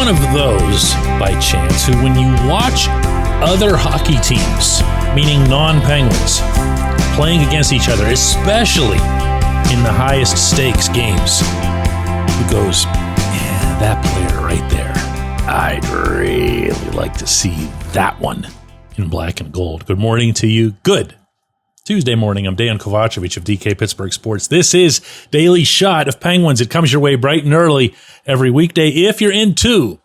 one of those, by chance, who when you watch other hockey teams, meaning non-Penguins, playing against each other, especially in the highest stakes games, who goes, yeah, that player right there, I'd really like to see that one in black and gold. Good morning to you. Good Tuesday morning. I'm Dejan Kovacevic of DK Pittsburgh Sports. This is Daily Shot of Penguins. It comes your way bright and early every weekday. If you're into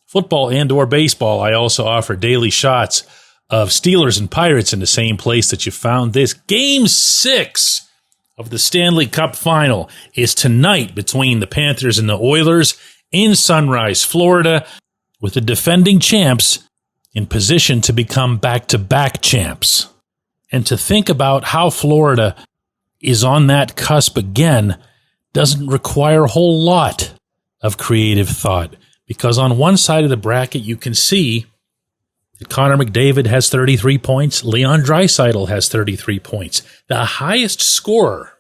football and or baseball, I also offer daily shots of Steelers and Pirates in the same place that you found this. Game 6 of the Stanley Cup Final is tonight between the Panthers and the Oilers in Sunrise, Florida, with the defending champs in position to become back-to-back champs. And to think about how Florida is on that cusp again doesn't require a whole lot of creative thought. Because on one side of the bracket, you can see that Connor McDavid has 33 points. Leon Draisaitl has 33 points. The highest scorer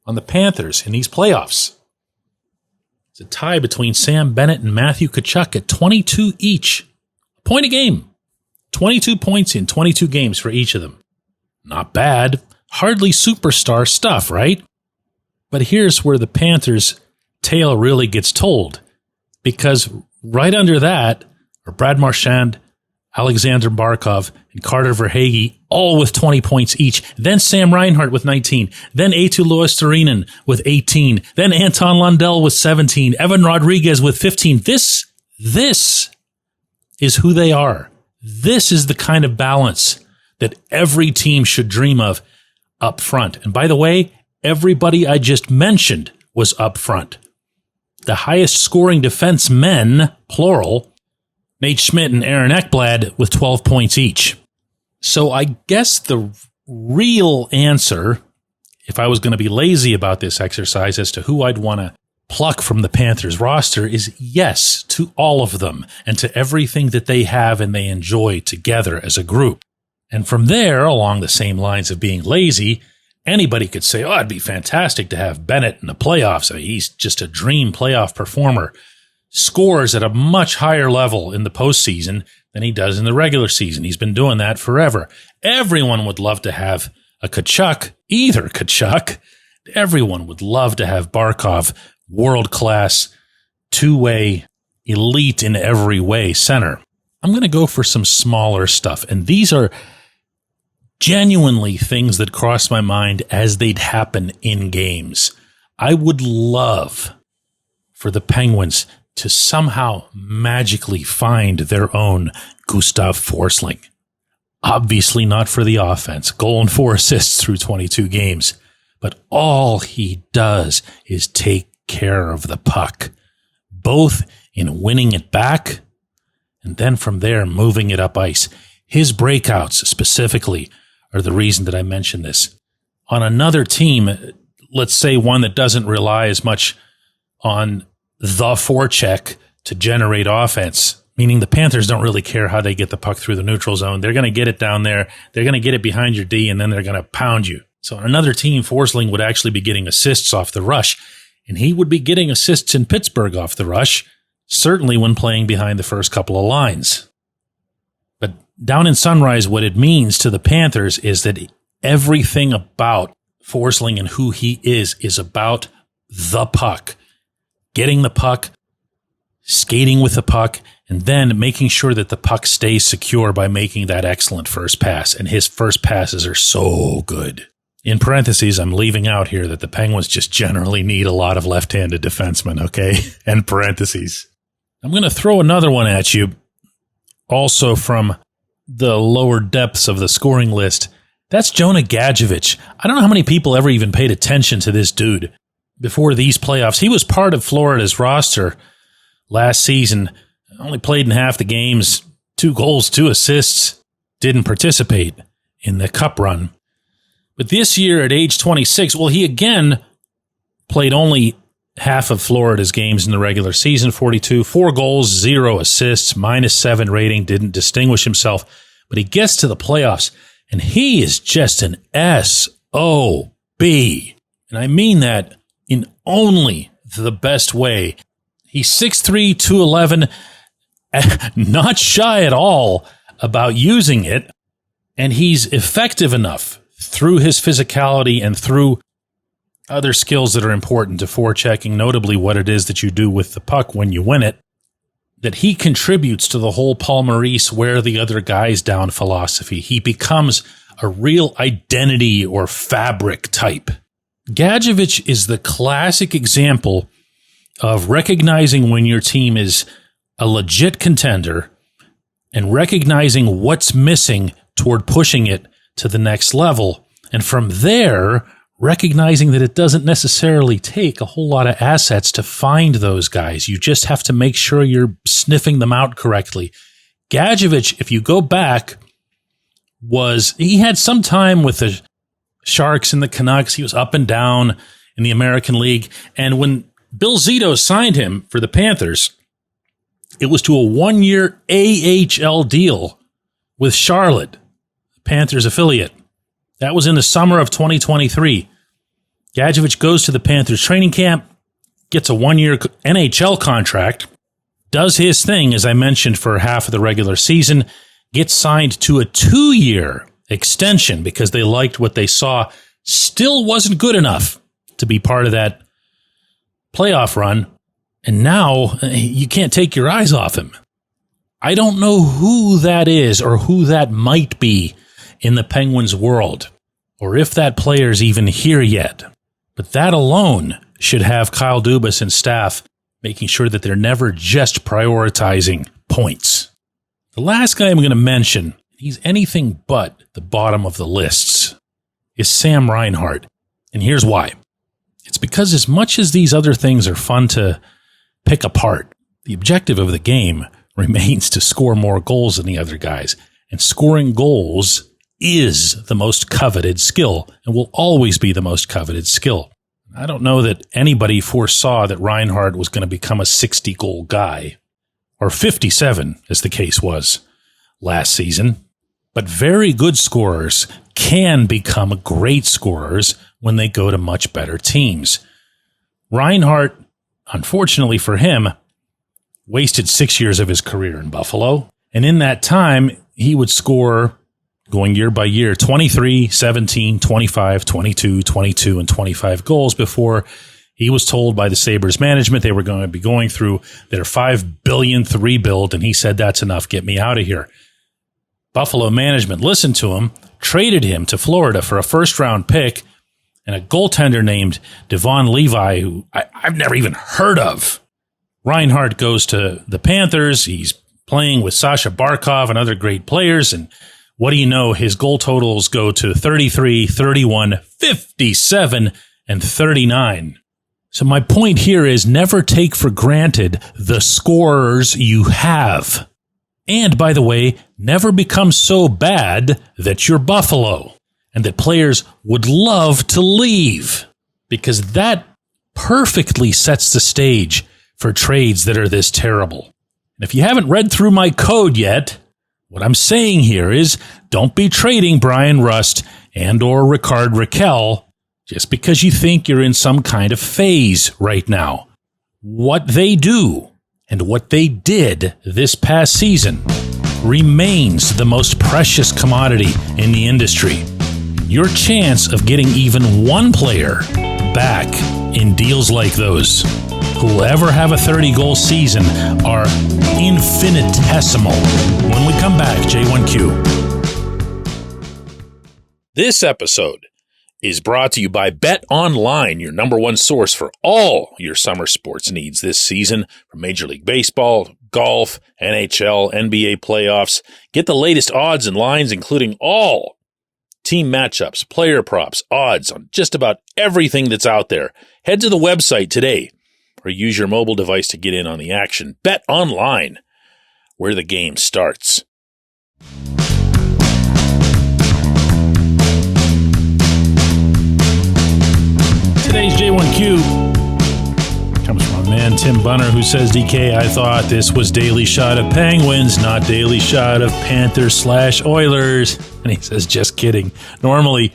on the Panthers in these playoffs. It's a tie between Sam Bennett and Matthew Tkachuk at 22 each. A point a game. 22 points in 22 games for each of them. Not bad. Hardly superstar stuff, right? But here's where the Panthers' tale really gets told. Because right under that are Brad Marchand, Alexander Barkov, and Carter Verhaeghe, all with 20 points each. Then Sam Reinhart with 19. Then Eetu Luostarinen with 18. Then Anton Lundell with 17. Evan Rodriguez with 15. This is who they are. This is the kind of balance that every team should dream of up front. And by the way, everybody I just mentioned was up front. The highest scoring defensemen, plural, Nate Schmidt and Aaron Ekblad with 12 points each. So I guess the real answer, if I was going to be lazy about this exercise as to who I'd want to pluck from the Panthers roster, is yes to all of them and to everything that they have and they enjoy together as a group. And from there, along the same lines of being lazy, anybody could say, oh, it'd be fantastic to have Bennett in the playoffs. I mean, he's just a dream playoff performer. Scores at a much higher level in the postseason than he does in the regular season. He's been doing that forever. Everyone would love to have a Tkachuk, either Tkachuk. Everyone would love to have Barkov, world-class, two-way, elite in every way center. I'm going to go for some smaller stuff, and these are genuinely things that cross my mind as they'd happen in games. I would love for the Penguins to somehow magically find their own Gustav Forsling. Obviously not for the offense. Goal and 4 assists through 22 games. But all he does is take care of the puck, both in winning it back and then from there moving it up ice. His breakouts specifically are the reason that I mentioned this. On another team, let's say one that doesn't rely as much on the forecheck to generate offense, meaning the Panthers don't really care how they get the puck through the neutral zone. They're going to get it down there. They're going to get it behind your D, and then they're going to pound you. So on another team, Forsling would actually be getting assists off the rush, and he would be getting assists in Pittsburgh off the rush, certainly when playing behind the first couple of lines. But down in Sunrise, what it means to the Panthers is that everything about Forsling and who he is about the puck. Getting the puck, skating with the puck, and then making sure that the puck stays secure by making that excellent first pass. And his first passes are so good. In parentheses, I'm leaving out here that the Penguins just generally need a lot of left-handed defensemen, okay? End parentheses. I'm going to throw another one at you, also from the lower depths of the scoring list. That's Jonah Gadjevich. I don't know how many people ever even paid attention to this dude before these playoffs. He was part of Florida's roster last season, only played in half the games, 2 goals, 2 assists, didn't participate in the cup run. But this year at age 26, well, he again played only half of Florida's games in the regular season, 42, 4 goals, 0 assists, -7 rating, didn't distinguish himself. But he gets to the playoffs, and he is just an SOB. And I mean that in only the best way. He's 6'3", 211, not shy at all about using it, and he's effective enough through his physicality and through other skills that are important to forechecking, notably what it is that you do with the puck when you win it, that he contributes to the whole Paul Maurice wear the other guys down philosophy. He becomes a real identity or fabric type. Gadjevich is the classic example of recognizing when your team is a legit contender and recognizing what's missing toward pushing it to the next level. And from there, recognizing that it doesn't necessarily take a whole lot of assets to find those guys. You just have to make sure you're sniffing them out correctly. Gadjevich, if you go back, he had some time with the Sharks and the Canucks. He was up and down in the American League. And when Bill Zito signed him for the Panthers, it was to a 1-year AHL deal with Charlotte, Panthers affiliate. That was in the summer of 2023. Gadjevich goes to the Panthers training camp, gets a 1-year NHL contract, does his thing, as I mentioned, for half of the regular season, gets signed to a 2-year extension because they liked what they saw. Still wasn't good enough to be part of that playoff run. And now you can't take your eyes off him. I don't know who that is or who that might be in the Penguins world, or if that player's even here yet. But that alone should have Kyle Dubas and staff making sure that they're never just prioritizing points. The last guy I'm going to mention, he's anything but the bottom of the lists, is Sam Reinhart. And here's why. It's because as much as these other things are fun to pick apart, the objective of the game remains to score more goals than the other guys. And scoring goals is the most coveted skill and will always be the most coveted skill. I don't know that anybody foresaw that Reinhart was going to become a 60-goal guy, or 57, as the case was last season. But very good scorers can become great scorers when they go to much better teams. Reinhart, unfortunately for him, wasted 6 years of his career in Buffalo. And in that time, he would score, going year by year, 23, 17, 25, 22, 22, and 25 goals before he was told by the Sabres management they were going to be going through their $5 billion rebuild, and he said, "That's enough, get me out of here." Buffalo management listened to him, traded him to Florida for a first-round pick and a goaltender named Devon Levi, who I've never even heard of. Reinhart goes to the Panthers. He's playing with Sasha Barkov and other great players, and what do you know? His goal totals go to 33, 31, 57, and 39. So my point here is never take for granted the scorers you have. And, by the way, never become so bad that you're Buffalo and that players would love to leave, because that perfectly sets the stage for trades that are this terrible. And if you haven't read through my code yet, what I'm saying here is don't be trading Brian Rust and or Ricard Raquel just because you think you're in some kind of phase right now. What they do and what they did this past season remains the most precious commodity in the industry. Your chance of getting even one player back in deals like those who will ever have a 30-goal season are infinitesimal. When we come back, J1Q. This episode is brought to you by Bet Online, your number one source for all your summer sports needs this season, from Major League Baseball, golf, NHL, NBA playoffs. Get the latest odds and lines, including all team matchups, player props, odds on just about everything that's out there. Head to the website today or use your mobile device to get in on the action. Bet Online, where the game starts. Today's J1Q comes from a man, Tim Bunner, who says, DK, I thought this was Daily Shot of Penguins, not Daily Shot of Panthers/Oilers. And he says, just kidding. Normally,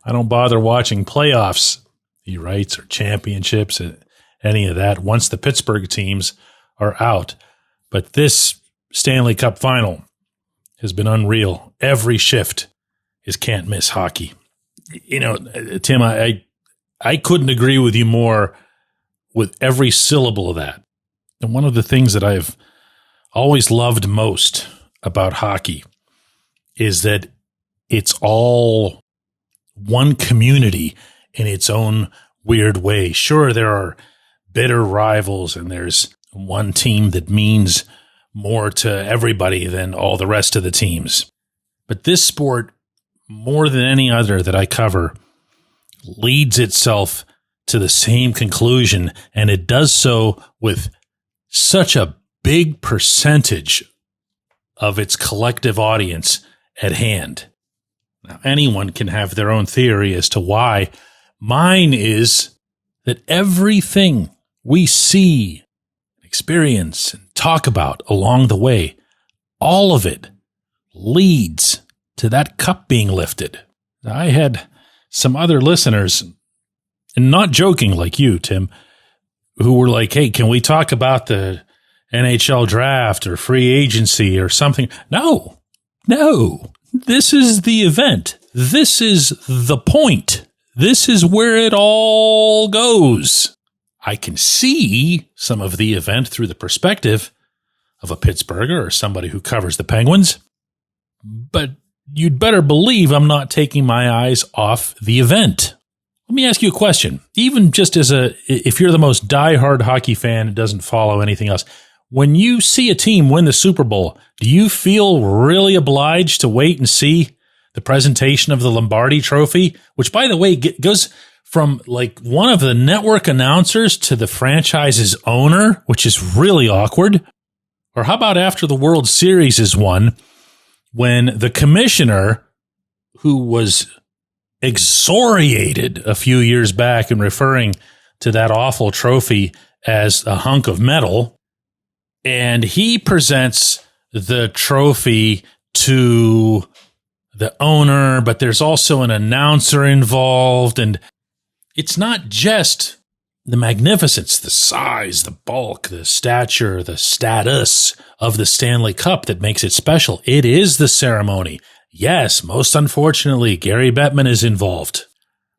I don't bother watching playoffs, he writes, or championships. any of that once the Pittsburgh teams are out. But this Stanley Cup final has been unreal. Every shift is can't miss hockey. You know, Tim, I couldn't agree with you more with every syllable of that. And one of the things that I've always loved most about hockey is that it's all one community in its own weird way. Sure, there are bitter rivals and there's one team that means more to everybody than all the rest of the teams. But this sport, more than any other that I cover, leads itself to the same conclusion, and it does so with such a big percentage of its collective audience at hand. Now, anyone can have their own theory as to why. Mine is that everything we see, experience, and talk about along the way, all of it leads to that cup being lifted. I had some other listeners, and not joking like you, Tim, who were like, hey, can we talk about the NHL draft or free agency or something? No. This is the event. This is the point. This is where it all goes. I can see some of the event through the perspective of a Pittsburgher or somebody who covers the Penguins, but you'd better believe I'm not taking my eyes off the event. Let me ask you a question. Even just if you're the most diehard hockey fan and doesn't follow anything else, when you see a team win the Super Bowl, do you feel really obliged to wait and see the presentation of the Lombardi Trophy, which, by the way, goes from like one of the network announcers to the franchise's owner, which is really awkward? Or how about after the World Series is won, when the commissioner, who was excoriated a few years back in referring to that awful trophy as a hunk of metal, and he presents the trophy to the owner, but there's also an announcer involved, and it's not just the magnificence, the size, the bulk, the stature, the status of the Stanley Cup that makes it special. It is the ceremony. Yes, most unfortunately, Gary Bettman is involved,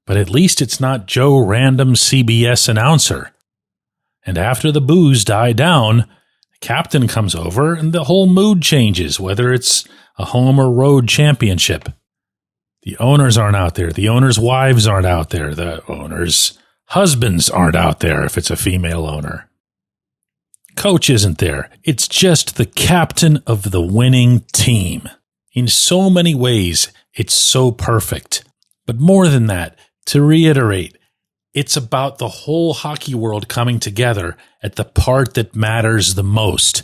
but at least it's not Joe Random CBS announcer. And after the boos die down, the captain comes over and the whole mood changes, whether it's a home or road championship. The owners aren't out there. The owners' wives aren't out there. The owners' husbands aren't out there if it's a female owner. Coach isn't there. It's just the captain of the winning team. In so many ways, it's so perfect. But more than that, to reiterate, it's about the whole hockey world coming together at the part that matters the most.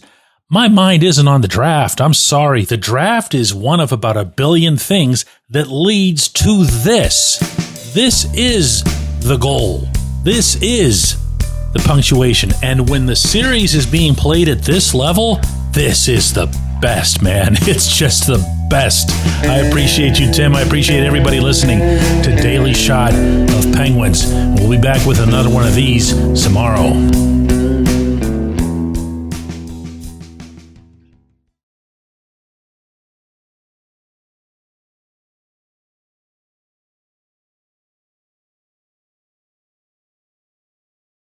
My mind isn't on the draft. I'm sorry. The draft is one of about 1 billion things that leads to this. This is the goal. This is the punctuation. And when the series is being played at this level, this is the best, man. It's just the best. I appreciate you, Tim. I appreciate everybody listening to Daily Shot of Penguins. We'll be back with another one of these tomorrow.